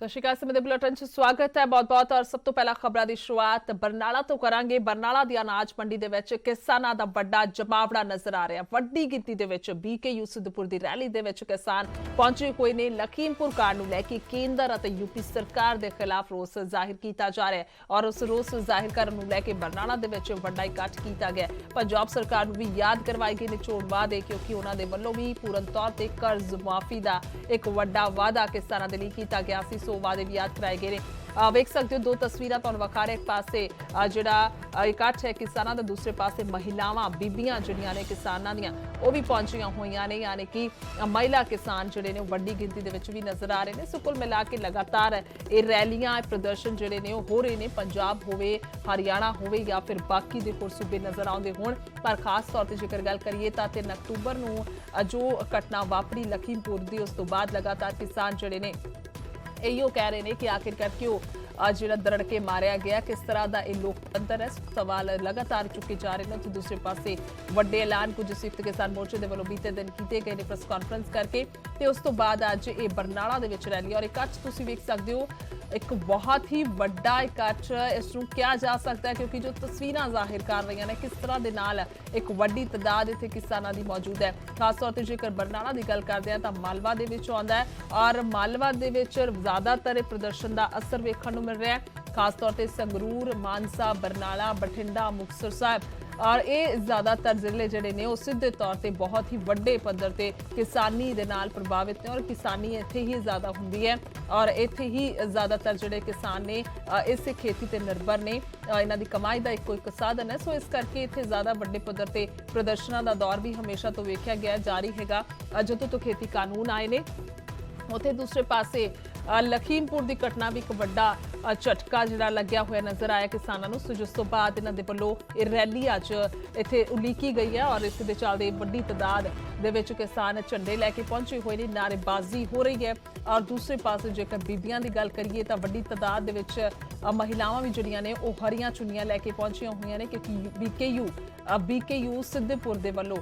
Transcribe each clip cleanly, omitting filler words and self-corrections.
ਸਤਿ ਸ਼੍ਰੀ ਅਕਾਲ ਸਮੇਂ ਦੇ ਬੁਲੇਟਿਨ 'ਚ ਸਵਾਗਤ ਹੈ ਬਹੁਤ-ਬਹੁਤ ਔਰ ਸਭ ਤੋਂ ਪਹਿਲਾਂ ਖਬਰਾਂ ਦੀ ਸ਼ੁਰੂਆਤ ਬਰਨਾਲਾ ਤੋਂ ਕਰਾਂਗੇ। ਬਰਨਾਲਾ ਦੀ ਅਨਾਜ ਮੰਡੀ ਦੇ ਵਿੱਚ ਕਿਸਾਨਾਂ ਦਾ ਵੱਡਾ ਜਮਾਵੜਾ ਨਜ਼ਰ ਆ ਰਿਹਾ। ਵੱਡੀ ਗਿਣਤੀ ਦੇ ਵਿੱਚ BKU ਸਿੱਧਪੁਰ ਦੀ ਰੈਲੀ ਦੇ ਵਿੱਚ ਕਿਸਾਨ ਪਹੁੰਚੇ ਹੋਏ ਨੇ। ਲਖੀਮਪੁਰ ਕਾਂਡ ਨੂੰ ਲੈ ਕੇ ਕੇਂਦਰ ਅਤੇ ਯੂਪੀ ਸਰਕਾਰ ਦੇ ਖਿਲਾਫ ਰੋਸ ਜ਼ਾਹਿਰ ਕੀਤਾ ਜਾ ਰਿਹਾ ਹੈ ਔਰ ਉਸ ਰੋਸ ਜ਼ਾਹਿਰ ਕਰਨ ਨੂੰ ਲੈ ਕੇ ਬਰਨਾਲਾ ਦੇ ਵਿੱਚ ਵੱਡਾ ਇਕੱਠ ਕੀਤਾ ਗਿਆ। ਪੰਜਾਬ ਸਰਕਾਰ ਨੂੰ ਵੀ ਯਾਦ ਕਰਵਾਈ ਗਈ ਨਿਚੋੜ ਵਾਅਦੇ ਕਿਉਂਕਿ ਉਹਨਾਂ ਦੇ ਵੱਲੋਂ ਵੀ ਪੂਰਨ ਤੌਰ ਤੇ ਕਰਜ਼ ਮਾਫੀ ਦਾ ਇੱਕ ਵੱਡਾ ਵਾਅਦਾ ਕਿਸਾਨਾਂ ਦੇ ਲਈ ਕੀਤਾ ਗਿਆ ਸੀ। वादे भी याद कराए गए ने। वेख सकते हो दो तस्वीर तुहानू विखा रहे, एक पासे जिहड़ा इकट्ठ है किसानां दा, दूसरे पासे महिलावां बीबियां जिहड़ियां ने किसानां दियां वो भी पहुंचियां होईयां ने, यानी कि महिला किसान जिहड़े ने वड्डी गिनती दे विच भी नजर आ रहे ने। सो कुल मिला के लगातार ये रैलियां प्रदर्शन जिहड़े ने हो रहे ने, पंजाब होवे हरियाणा होवे या फिर बाकी दे होर सूबे नजर आउंदे होण। पर खास तौर ते जेकर गल करिए तां 3 अक्तूबर नूं जो घटना वापरी लखीमपुर दी, उस तो बाद लगातार किसान जिहड़े ने इहो कह रहे हैं कि आखिरकार क्यों ਜਿਹੜਾ ਦਰੜ ਕੇ ਮਾਰਿਆ ਗਿਆ, ਕਿਸ ਤਰ੍ਹਾਂ ਦਾ ਇਹ ਲੋਕਤੰਤਰ ਹੈ। ਸਵਾਲ ਲਗਾਤਾਰ ਚੁੱਕੇ ਜਾ ਰਹੇ ਨੇ। ਤੇ ਦੂਸਰੇ ਪਾਸੇ ਵੱਡੇ ਐਲਾਨ ਕੁਝ ਸੰਯੁਕਤ ਕਿਸਾਨ ਮੋਰਚੇ ਦੇ ਵੱਲੋਂ ਬੀਤੇ ਦਿਨ ਕੀਤੇ ਗਏ ਨੇ ਪ੍ਰੈਸ ਕਾਨਫਰੰਸ ਕਰਕੇ, ਤੇ ਉਸ ਤੋਂ ਬਾਅਦ ਅੱਜ ਇਹ ਬਰਨਾਲਾ ਦੇ ਵਿੱਚ ਰੈਲੀ ਔਰ ਇਕੱਠ ਤੁਸੀਂ ਵੇਖ ਸਕਦੇ ਹੋ। ਇੱਕ ਬਹੁਤ ਹੀ ਵੱਡਾ ਇਕੱਠ ਇਸ ਨੂੰ ਕਿਹਾ ਜਾ ਸਕਦਾ ਹੈ ਕਿਉਂਕਿ ਜੋ ਤਸਵੀਰਾਂ ਜ਼ਾਹਿਰ ਕਰ ਰਹੀਆਂ ਨੇ ਕਿਸ ਤਰ੍ਹਾਂ ਦੇ ਨਾਲ ਇੱਕ ਵੱਡੀ ਤਾਦਾਦ ਇੱਥੇ ਕਿਸਾਨਾਂ ਦੀ ਮੌਜੂਦ ਹੈ। ਖਾਸ ਤੌਰ ਤੇ ਜੇਕਰ ਬਰਨਾਲਾ ਦੀ ਗੱਲ ਕਰਦੇ ਹਾਂ ਤਾਂ ਮਾਲਵਾ ਦੇ ਵਿੱਚ ਆਉਂਦਾ ਹੈ ਔਰ ਮਾਲਵਾ ਦੇ ਵਿੱਚ ਜ਼ਿਆਦਾਤਰ ਇਹ ਪ੍ਰਦਰਸ਼ਨ ਦਾ ਅਸਰ ਵੇਖਣ ਨੂੰ ਮਿਲ ਰਿਹਾ ਹੈ। ਖਾਸ तौर पर संगरूर, मानसा, बरनाला, बठिंडा, मुक्तसर साहब और ये ज़्यादातर जिले जिहड़े ने सीधे तौर पर बहुत ही वड्डे पद्धर ते किसानी दे नाल प्रभावित ने और किसानी इत्थे ही ज़्यादा हुंदी है और इत्थे ही ज़्यादातर जिहड़े किसान ने इस खेती ते निर्भर ने। इन्हां दी कमाई दा इक्को एक साधन है। सो इस करके इत्थे ज़्यादा वड्डे पद्धर ते प्रदर्शनां दा दौर भी हमेशा तो वेख्या गया जारी हैगा जदों तो खेती कानून आए ने। उत्थे दूसरे पासे लखीमपुर की घटना भी एक वड्डा झटका जिहड़ा लग्या होया नजर आया किसानों नूं। सो जिस तो बाद इन्हां दे वल्लों ये रैली अज इत्थे उलीकी गई है और इस दे चलदे वड्डी तादाद दे विच किसान झंडे लैके पहुंचे हुए ने, नारेबाजी हो रही है। और दूसरे पासे जेकर बीबियां दी गल करिए तां वड्डी तादाद दे विच महिलावां भी जिहड़ियां ने ओह हरियां चुन्नियां लैके पहुंचियां होईयां ने क्योंकि BKU सिद्धपुर दे वल्लों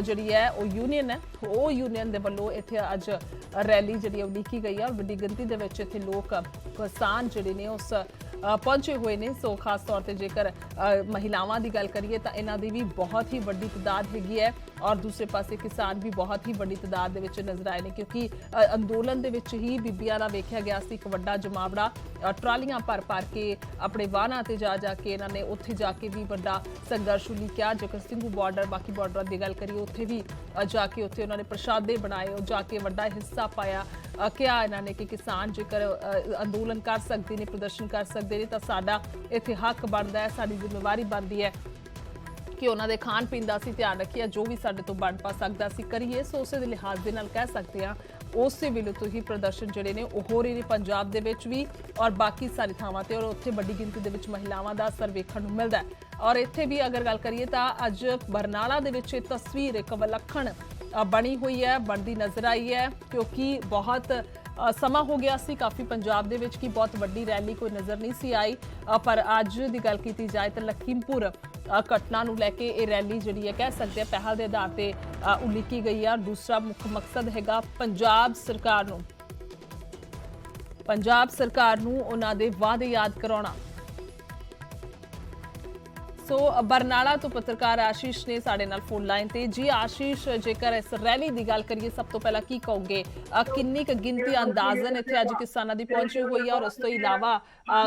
जिहड़ी है ओह यूनियन है, ओह यूनियन दे वल्लों इत्थे अज रैली जिहड़ी उलीकी गई है और वड्डी गिनती दे विच इत्थे लोक किसान जिहड़े ने उस पहुंचे हुए ने। सो खास तौर पर जेकर महिलावां की गल करिए तो इन्हां दी भी बहुत ही वड्डी तादाद हैगी है और दूसरे पासे किसान भी बहुत ही वड्डी तादाद दे विच नजर आए ने क्योंकि अंदोलन दे विच ही बीबियां दा वेख्या गया सी एक वड्डा जमावड़ा ट्रालियां भर भर के अपने वाहनां ते जा के इन्हां ने उत्थे जाके भी वड्डा संघर्ष उलीकिया। जेकर सिंघू बॉर्डर बाकी बॉर्डर की गल करिए उत्थे भी जाके उत्थे उन्होंने प्रशादे बनाए, जाके वड्डा हिस्सा पाया। क्या इन्होंने कि किसान जेकर अंदोलन कर सकते हैं, प्रदर्शन कर सकते हैं तो साडा इत्थे हक बनता है, साडी जिम्मेवारी बनती है कि उन्होंने खाण पीण का असीं ध्यान रखिए, जो भी साडे तो बन पा सकदा असीं करिए। सो उस लिहाज दे नाल कह सकते हैं उस वेले तो ही प्रदर्शन जिहड़े ने ओह हो रहे ने पंजाब दे विच भी और बाकी सारी थावां ते और उत्थे वड्डी गिनती दे विच महिलावां दा असर वेखण नूं मिलदा है। और इत्थे भी अगर गल करिए तां अज बरनाला दे विच इह तस्वीर एक विलक्षण बनी हुई है, बनती नजर आई है क्योंकि बहुत समा हो गया सी काफ़ी पंजाब दे विच कि बहुत वड्डी रैली कोई नज़र नहीं सी आई। पर अज की गल की जाए तो लखीमपुर घटना नूं लैके ये रैली जिहड़ी है कह सकते हैं पहल के आधार पर उलीकी गई है। और दूसरा मुख मकसद हैगा पंजाब सरकार नूं उन्हां दे वादे याद कराउणा। सो बरनाला तो पत्रकार आशीष ने साडे नाल फोन लाइन ते। जी आशीष, जेकर इस रैली की गल करिए सब तो पहला की कहोगे, किन्नी क गिनती अंदाजन इत्थे अज किसानां दी पहुंची हुई है और उस तो इलावा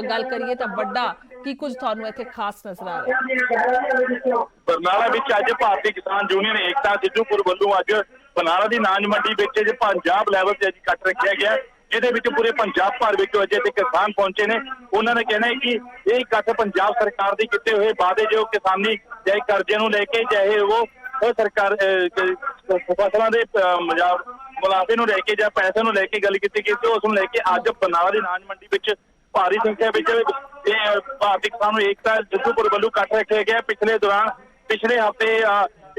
गल करिए तां वड्डा की कुछ तुहानूं इत्थे खास नजर आ रहा है? बरनाला विच अज भारतीय किसान यूनियन एकता सिद्धूपुर वल्लों अज बरनाला दी नाज मंडी विच पंजाब लैवल ते अज इकट्ठ रखिया गया ਜਿਹਦੇ ਵਿੱਚ ਪੂਰੇ ਪੰਜਾਬ ਭਰ ਵਿੱਚੋਂ ਅਜੇ ਤੇ ਕਿਸਾਨ ਪਹੁੰਚੇ ਨੇ। ਉਹਨਾਂ ਨੇ ਕਹਿਣਾ ਹੈ ਕਿ ਇਹ ਇਕੱਠ ਪੰਜਾਬ ਸਰਕਾਰ ਦੇ ਕੀਤੇ ਹੋਏ ਵਾਅਦੇ ਜੋ ਕਿਸਾਨੀ ਚਾਹੇ ਕਰਜ਼ੇ ਨੂੰ ਲੈ ਕੇ ਚਾਹੇ ਉਹ ਸਰਕਾਰ ਫਸਲਾਂ ਦੇ ਮੁਨਾਫੇ ਨੂੰ ਲੈ ਕੇ ਜਾਂ ਪੈਸੇ ਨੂੰ ਲੈ ਕੇ ਗੱਲ ਕੀਤੀ ਗਈ ਸੀ, ਉਸ ਨੂੰ ਲੈ ਕੇ ਅੱਜ ਬਰਨਾਲਾ ਦੀ ਨਾਜ ਮੰਡੀ ਵਿੱਚ ਭਾਰੀ ਸੰਖਿਆ ਵਿੱਚ ਇਹ ਭਾਰਤੀ ਕਿਸਾਨ ਏਕਤਾ ਸਿੱਧੂਪੁਰ ਵੱਲੋਂ ਇਕੱਠ ਰੱਖਿਆ ਗਿਆ। ਪਿਛਲੇ ਹਫ਼ਤੇ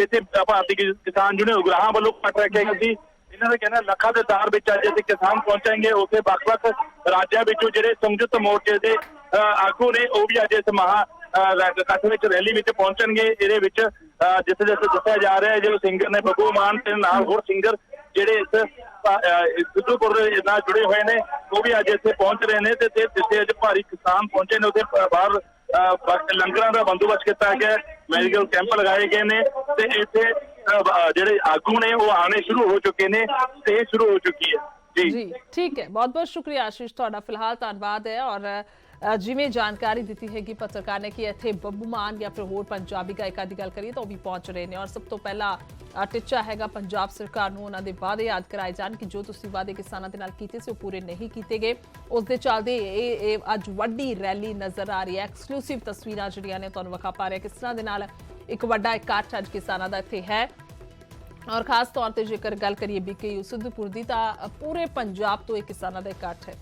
ਇੱਥੇ ਭਾਰਤੀ ਕਿਸਾਨ ਯੂਨੀਅਨ ਉਗਰਾਹਾਂ ਵੱਲੋਂ ਇਕੱਠ ਰੱਖਿਆ ਗਿਆ ਸੀ। ਇਹਨਾਂ ਦਾ ਕਹਿਣਾ ਲੱਖਾਂ ਦੇ ਤਾਰ ਵਿੱਚ ਅੱਜ ਅਸੀਂ ਕਿਸਾਨ ਪਹੁੰਚਾਂਗੇ। ਉੱਥੇ ਵੱਖ-ਵੱਖ ਰਾਜਾਂ ਵਿੱਚੋਂ ਜਿਹੜੇ ਸੰਯੁਕਤ ਮੋਰਚੇ ਦੇ ਆਗੂ ਨੇ ਉਹ ਵੀ ਅੱਜ ਇਸ ਇਕੱਠ ਵਿੱਚ ਰੈਲੀ ਵਿੱਚ ਪਹੁੰਚਣਗੇ। ਇਹਦੇ ਵਿੱਚ ਜਿੱਥੇ ਦੱਸਿਆ ਜਾ ਰਿਹਾ ਹੈ ਜਿਹੜੇ ਸਿੰਗਰ ਨੇ ਬੱਬੂ ਮਾਨ ਤੇ ਨਾਲ ਹੋਰ ਸਿੰਗਰ ਜਿਹੜੇ ਇਸ ਸਿੱਧੂਪੁਰ ਨਾਲ ਜੁੜੇ ਹੋਏ ਨੇ ਉਹ ਵੀ ਅੱਜ ਇੱਥੇ ਪਹੁੰਚ ਰਹੇ ਨੇ ਤੇ ਜਿੱਥੇ ਅੱਜ ਭਾਰੀ ਕਿਸਾਨ ਪਹੁੰਚੇ ਨੇ ਉੱਥੇ ਬਾਹਰ ਲੰਗਰਾਂ ਦਾ ਬੰਦੋਬਸਤ ਕੀਤਾ ਗਿਆ, ਮੈਡੀਕਲ ਕੈਂਪ ਲਗਾਏ ਗਏ ਨੇ ਤੇ ਇੱਥੇ ਜਿਹੜੇ ਆਗੂ ਨੇ ਉਹ ਆਣੇ ਸ਼ੁਰੂ ਹੋ ਚੁੱਕੇ ਨੇ ਤੇ ਸ਼ੁਰੂ ਹੋ ਚੁੱਕੀ ਹੈ। जी ठीक है, बहुत बहुत शुक्रिया आशीष ਤੁਹਾਡਾ ਫਿਲਹਾਲ ਧੰਨਵਾਦ ਹੈ। ਔਰ ਜਿਵੇਂ ਜਾਣਕਾਰੀ ਦਿੱਤੀ ਹੈਗੀ ਪੱਤਰਕਾਰ ਨੇ ਕਿ ਇੱਥੇ ਬੱਬੂ ਮਾਨ ਜਾਂ ਫਿਰ ਹੋਰ ਪੰਜਾਬੀ ਗਾਇਕਾਂ ਦੀ ਗੱਲ ਕਰੀਏ ਤਾਂ ਉਹ ਵੀ ਪਹੁੰਚ ਰਹੇ ਨੇ। ਔਰ ਸਭ ਤੋਂ ਪਹਿਲਾ ਟੀਚਾ ਹੈਗਾ ਪੰਜਾਬ ਸਰਕਾਰ ਨੂੰ ਉਹਨਾਂ ਦੇ ਵਾਅਦੇ ਯਾਦ ਕਰਾਏ ਜਾਣ ਕਿ ਜੋ ਤੁਸੀਂ ਵਾਅਦੇ ਕਿਸਾਨਾਂ ਦੇ ਨਾਲ ਕੀਤੇ ਸੀ ਉਹ ਪੂਰੇ ਨਹੀਂ ਕੀਤੇ ਗਏ। ਉਸ ਦੇ ਚੱਲਦੇ ਇਹ ਅੱਜ ਵੱਡੀ ਰੈਲੀ ਨਜ਼ਰ ਆ ਰਹੀ ਹੈ। ਐਕਸਕਲੂਸਿਵ ਤਸਵੀਰਾਂ ਜਿਹੜੀਆਂ ਨੇ ਤੁਹਾਨੂੰ ਵਿਖਾ ਪਾ ਰਹੇ ਕਿਸ ਤਰ੍ਹਾਂ ਦੇ ਨਾਲ ਇੱਕ ਵੱਡਾ ਇਕੱਠ ਅੱਜ ਕਿਸਾਨਾਂ ਦਾ ਇੱਥੇ ਹੈ। और खास तौर पर जेकर गल करिए BKU सिद्धूपुर दी तां पूरे पंजाब तो एक किसानां दा इकट्ठ है।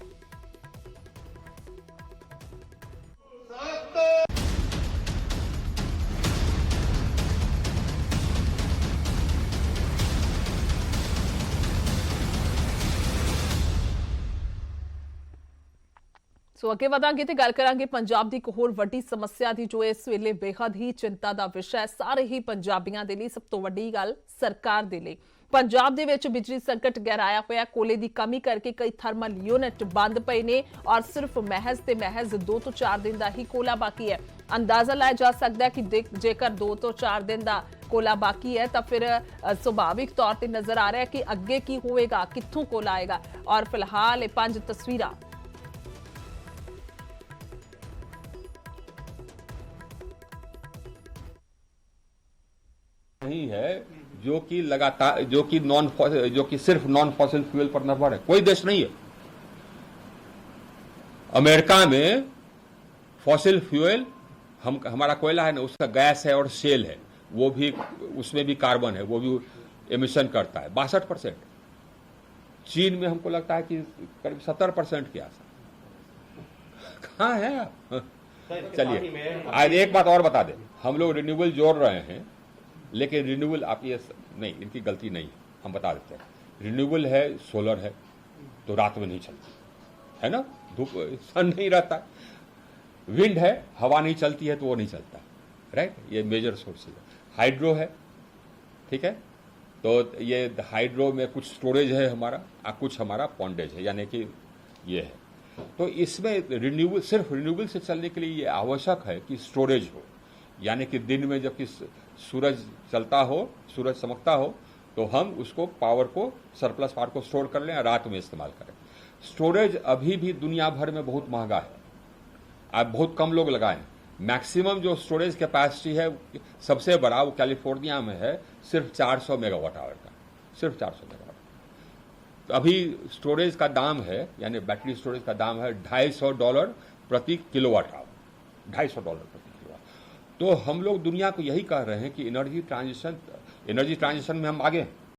ਸੋ ਅੱਗੇ ਵਧਾਂਗੇ ਤੇ ਗੱਲ ਕਰਾਂਗੇ ਪੰਜਾਬ ਦੀ ਇੱਕ ਹੋਰ ਵੱਡੀ ਸਮੱਸਿਆ ਦੀ ਜੋ ਇਸ ਵੇਲੇ ਬੇਹੱਦ ਹੀ ਚਿੰਤਾ ਦਾ ਵਿਸ਼ਾ ਹੈ ਸਾਰੇ ਹੀ ਪੰਜਾਬੀਆਂ ਦੇ ਲਈ। ਸਭ ਤੋਂ ਵੱਡੀ ਗੱਲ ਸਰਕਾਰ ਦੇ ਲਈ, ਪੰਜਾਬ ਦੇ ਵਿੱਚ ਬਿਜਲੀ ਸੰਕਟ ਗਹਿਰਾਇਆ ਹੋਇਆ। ਕੋਲੇ ਦੀ ਕਮੀ ਕਰਕੇ ਕਈ ਥਰਮਲ ਯੂਨਿਟ ਬੰਦ ਪਏ ਨੇ ਔਰ ਸਿਰਫ ਮਹਿਜ਼ 2 ਤੋਂ 4 ਦਿਨ ਦਾ ਹੀ ਕੋਲਾ ਬਾਕੀ ਹੈ। ਅੰਦਾਜ਼ਾ ਲਾਇਆ ਜਾ ਸਕਦਾ ਹੈ ਕਿ ਜੇਕਰ 2 ਤੋਂ 4 ਦਿਨ ਦਾ ਕੋਲਾ ਬਾਕੀ ਹੈ ਤਾਂ ਫਿਰ ਸੁਭਾਵਿਕ ਤੌਰ ਤੇ ਨਜ਼ਰ ਆ ਰਿਹਾ ਹੈ ਕਿ ਅੱਗੇ ਕੀ ਹੋਵੇਗਾ, ਕਿੱਥੋਂ ਕੋਲਾ ਆਏਗਾ। ਔਰ ਫਿਲਹਾਲ ਇਹ 5 ਤਸਵੀਰਾਂ नहीं है जो कि लगातार जो कि सिर्फ नॉन फॉसिल फ्यूल पर निर्भर है। कोई देश नहीं है। अमेरिका में फॉसिल फ्यूल हमारा कोयला है ना, उसका गैस है और शेल है, वो भी उसमें भी कार्बन है, वो भी एमिशन करता है 62%। चीन में हमको लगता है कि करीब 70% के आसपास। कहाँ है आप? चलिए आज एक बात और बता दें, हम लोग रिन्यूएबल जोड़ रहे हैं लेकिन रिन्यूएबल आप ये नहीं, इनकी गलती नहीं है, हम बता देते हैं। रिन्यूएबल है, सोलर है तो रात में नहीं चलती है ना, धूप सन नहीं रहता। विंड है, हवा नहीं चलती है तो वो नहीं चलता, राइट। ये मेजर सोर्स है। हाइड्रो है, ठीक है, तो ये हाइड्रो में कुछ स्टोरेज है हमारा, कुछ हमारा पॉन्डेज है, यानी कि ये है। तो इसमें रिन्यूएबल, सिर्फ रिन्यूएबल से चलने के लिए ये आवश्यक है कि स्टोरेज हो, यानी कि दिन में जबकि सूरज चलता हो, सूरज चमकता हो तो हम उसको पावर को, सरप्लस पावर को स्टोर कर लें, रात में इस्तेमाल करें। स्टोरेज अभी भी दुनिया भर में बहुत महंगा है, आप बहुत कम लोग लगाएं। मैक्सिमम जो स्टोरेज कैपेसिटी है सबसे बड़ा वो कैलिफोर्निया में है, सिर्फ 400 मेगावाट आवर का, सिर्फ 400 मेगावाट। तो अभी स्टोरेज का दाम है, यानी बैटरी स्टोरेज का दाम है $250 प्रति किलोवाट आवर, $250 प्रति। तो हम लोग दुनिया को यही कह रहे हैं कि एनर्जी ट्रांजिशन में हम आगे हैं।